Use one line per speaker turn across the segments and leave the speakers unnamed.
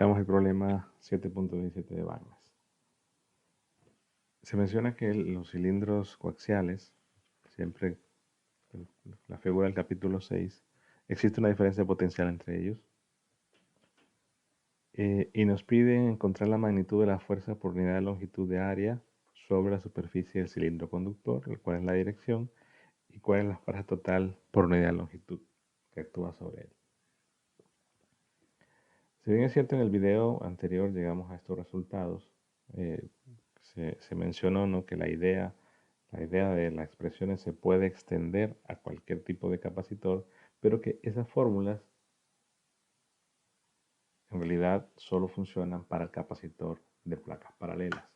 Veamos el problema 7.17 de Wagner. Se menciona que los cilindros coaxiales, siempre la figura del capítulo 6, existe una diferencia potencial entre ellos. Y nos piden encontrar la magnitud de la fuerza por unidad de longitud de área sobre la superficie del cilindro conductor, cuál es la dirección, y cuál es la fuerza total por unidad de longitud que actúa sobre él. Si bien es cierto, en el video anterior llegamos a estos resultados, se mencionó, ¿no?, que la idea de las expresiones se puede extender a cualquier tipo de capacitor, pero que esas fórmulas en realidad solo funcionan para el capacitor de placas paralelas.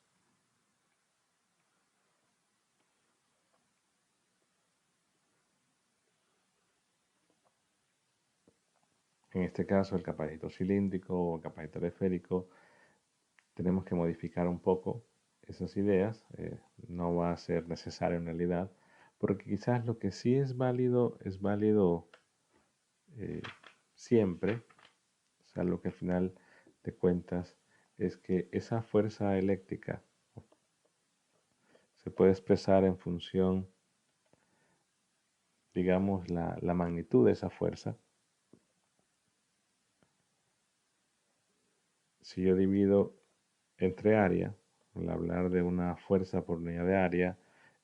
En este caso, el capacitor cilíndrico o el capacitor esférico, tenemos que modificar un poco esas ideas. No va a ser necesario en realidad, porque quizás lo que sí es válido siempre. O sea, lo que al final de cuentas es que esa fuerza eléctrica se puede expresar en función, digamos, la magnitud de esa fuerza. Si yo divido entre área, al hablar de una fuerza por unidad de área,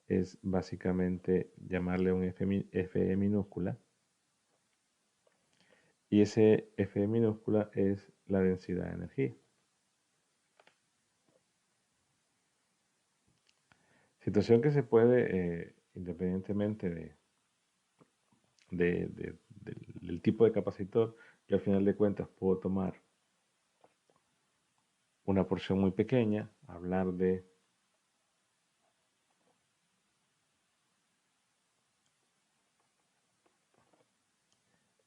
es básicamente llamarle un Fe minúscula. Y ese Fe minúscula es la densidad de energía. Situación que se puede, independientemente del tipo de capacitor, yo al final de cuentas puedo tomar una porción muy pequeña, hablar de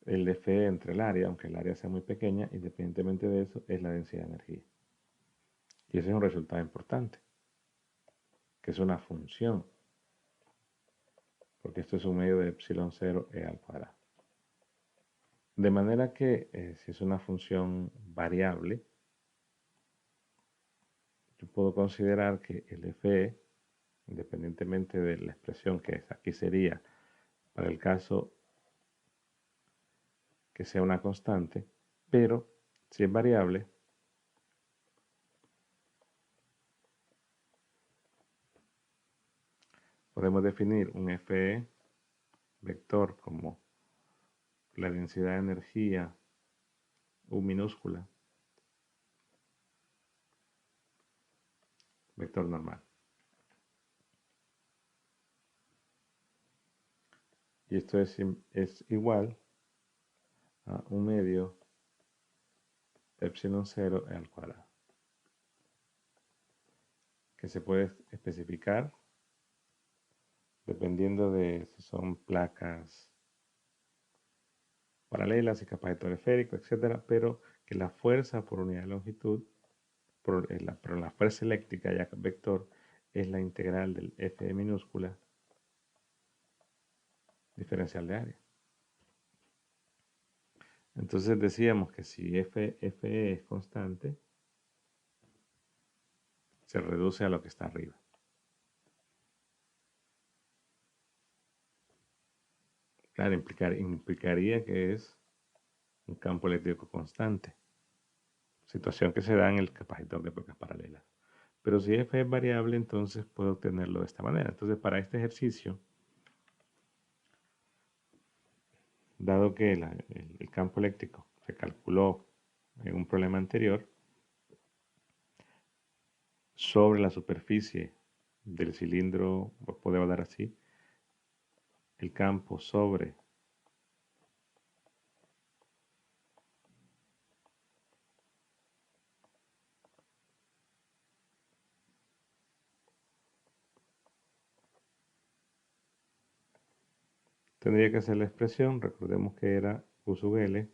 el Fe entre el área, aunque el área sea muy pequeña, independientemente de eso, es la densidad de energía. Y ese es un resultado importante, que es una función, porque esto es un medio de epsilon 0 e al cuadrado. De manera que si es una función variable, yo puedo considerar que el Fe, independientemente de la expresión que aquí sería para el caso que sea una constante, pero si es variable, podemos definir un Fe vector como la densidad de energía U minúscula, vector normal. Y esto es igual a 1 medio epsilon 0 al cuadrado, que se puede especificar dependiendo de si son placas paralelas y capacitor esférico, etc. Pero que la fuerza por unidad de longitud, pero la fuerza eléctrica ya vector, es la integral del Fe minúscula diferencial de área. Entonces decíamos que si Fe es constante, se reduce a lo que está arriba. Claro, implicaría que es un campo eléctrico constante, situación que se da en el capacitor de placas paralelas. Pero si F es variable, entonces puedo obtenerlo de esta manera. Entonces, para este ejercicio, dado que el campo eléctrico se calculó en un problema anterior, sobre la superficie del cilindro, podemos dar así, el campo sobre tendría que ser la expresión, recordemos que era U sub L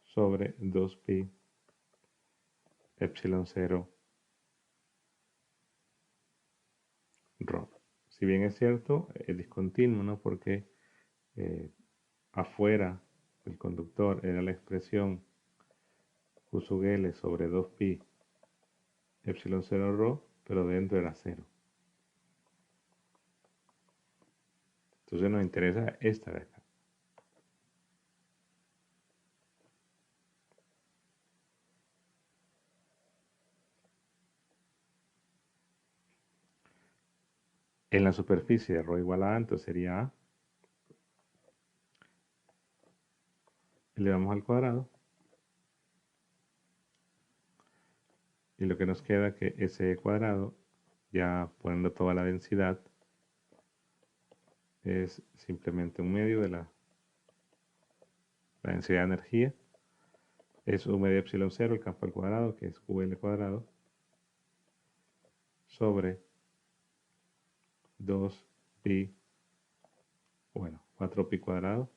sobre 2pi epsilon 0 rho. Si bien es cierto, es discontinuo, ¿no? Porque afuera del conductor era la expresión Q sub L sobre 2pi epsilon 0 rho, pero dentro era 0. Entonces nos interesa esta de acá. En la superficie de rho igual a A, entonces sería A. Elevamos al cuadrado. Y lo que nos queda que ese cuadrado, ya poniendo toda la densidad, es simplemente un medio de la densidad de energía. Es un medio epsilon 0, el campo al cuadrado, que es QL cuadrado, sobre 2pi, bueno, 4pi cuadrado,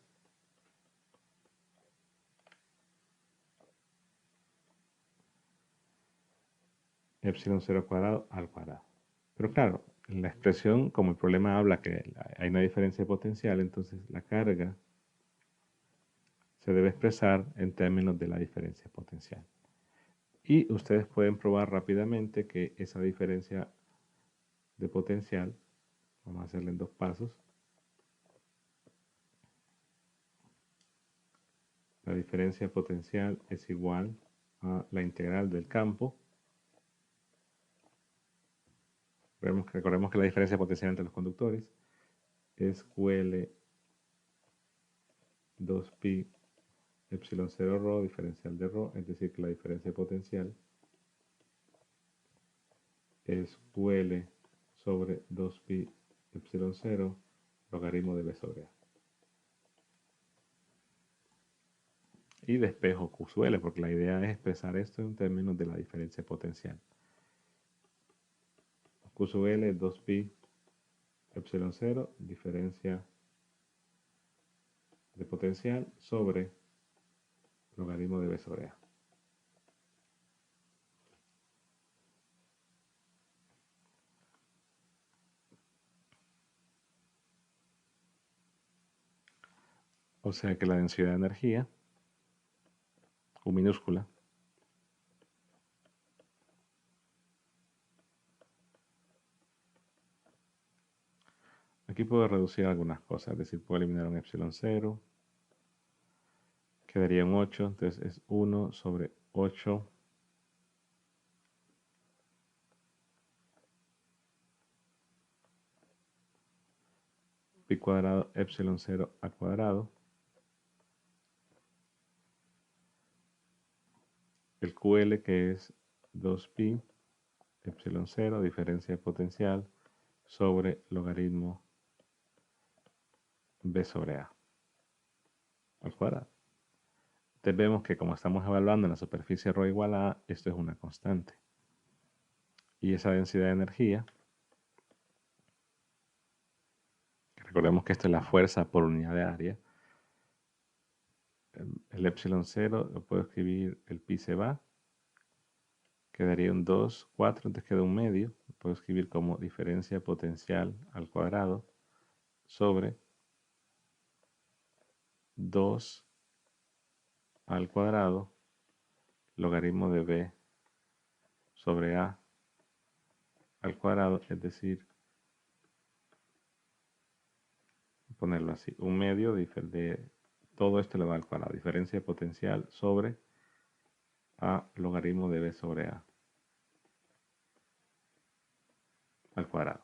epsilon 0 cuadrado al cuadrado. Pero claro, la expresión, como el problema habla que hay una diferencia de potencial, entonces la carga se debe expresar en términos de la diferencia potencial. Y ustedes pueden probar rápidamente que esa diferencia de potencial, vamos a hacerle en 2 pasos, la diferencia potencial es igual a la integral del campo. Recordemos que la diferencia potencial entre los conductores es QL 2pi epsilon 0 rho diferencial de rho, es decir, que la diferencia potencial es QL sobre 2pi epsilon 0 logaritmo de B sobre A. Y despejo Q sub L, porque la idea es expresar esto en términos de la diferencia potencial. Q sub L es 2pi epsilon 0, diferencia de potencial sobre logaritmo de B sobre A. O sea que la densidad de energía, U minúscula, aquí puedo reducir algunas cosas, es decir, puedo eliminar un epsilon 0, quedaría un 8, entonces es 1 sobre 8 pi cuadrado epsilon 0 al cuadrado. El QL que es 2pi epsilon 0, diferencia potencial, sobre logaritmo B sobre A al cuadrado. Entonces vemos que como estamos evaluando en la superficie ρ igual a A, esto es una constante. Y esa densidad de energía, recordemos que esto es la fuerza por unidad de área, el epsilon 0 lo puedo escribir, el pi se va, quedaría un 2, 4, entonces queda un medio, lo puedo escribir como diferencia potencial al cuadrado sobre 2 al cuadrado logaritmo de b sobre a al cuadrado, es decir, ponerlo así, un medio de todo esto elevado al cuadrado, diferencia potencial sobre a logaritmo de b sobre a al cuadrado.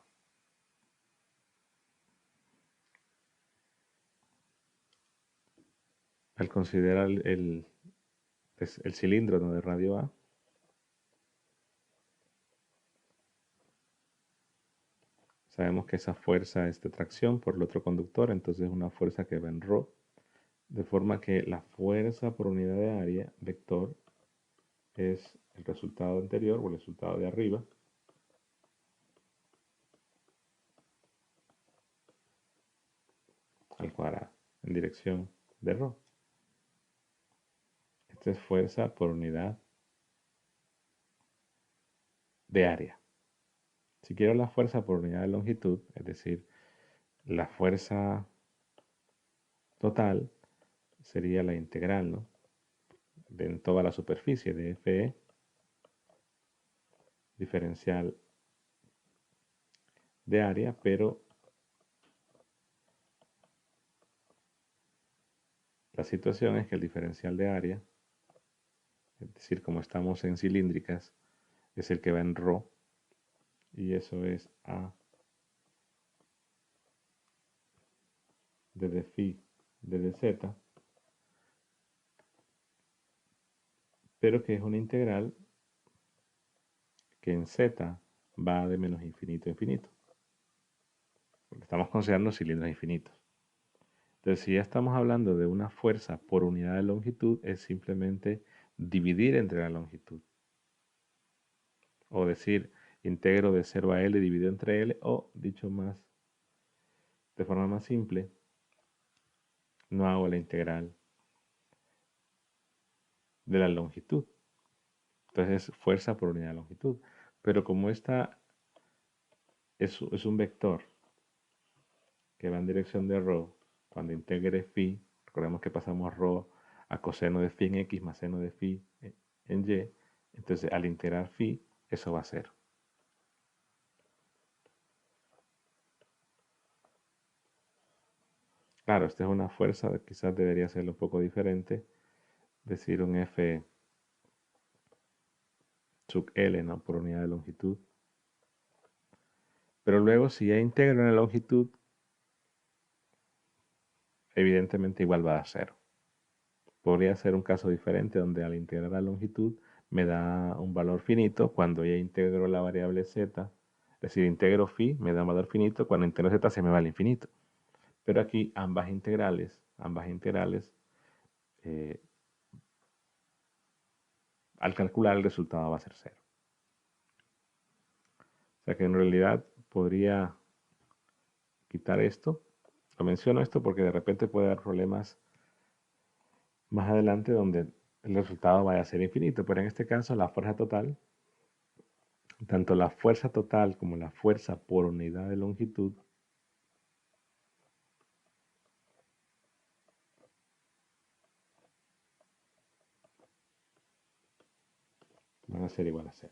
Al considerar el cilindro de radio A, sabemos que esa fuerza es de tracción por el otro conductor, entonces es una fuerza que va en ρ, de forma que la fuerza por unidad de área, vector, es el resultado anterior o el resultado de arriba al cuadrado, en dirección de ρ. Esta es fuerza por unidad de área. Si quiero la fuerza por unidad de longitud, es decir, la fuerza total, sería la integral, ¿no? en toda la superficie de FE, diferencial de área, pero la situación es que el diferencial de área, es decir, como estamos en cilíndricas, es el que va en ρ, y eso es A de phi de dz, pero que es una integral que en z va de menos infinito a infinito, porque estamos considerando cilindros infinitos. Entonces, si ya estamos hablando de una fuerza por unidad de longitud, es simplemente dividir entre la longitud. O decir, integro de 0 a L dividido entre L, o dicho más, de forma más simple, no hago la integral de la longitud. Entonces es fuerza por unidad de longitud. Pero como esta es un vector que va en dirección de ρ, cuando integre phi, recordemos que pasamos ρ a coseno de phi en x más seno de phi en y, entonces al integrar phi, eso va a ser. Claro, esta es una fuerza, quizás debería ser un poco diferente, decir un F sub L, ¿no? Por unidad de longitud. Pero luego, si ya integro en la longitud, evidentemente igual va a 0. Podría ser un caso diferente donde al integrar la longitud me da un valor finito. Cuando ya integro la variable z, es decir, integro phi, me da un valor finito. Cuando integro z se me va al infinito. Pero aquí ambas integrales, al calcular el resultado va a ser 0. O sea que en realidad podría quitar esto. Lo menciono esto porque de repente puede dar problemas más adelante donde el resultado vaya a ser infinito. Pero en este caso la fuerza total, tanto la fuerza total como la fuerza por unidad de longitud, van a ser igual a 0.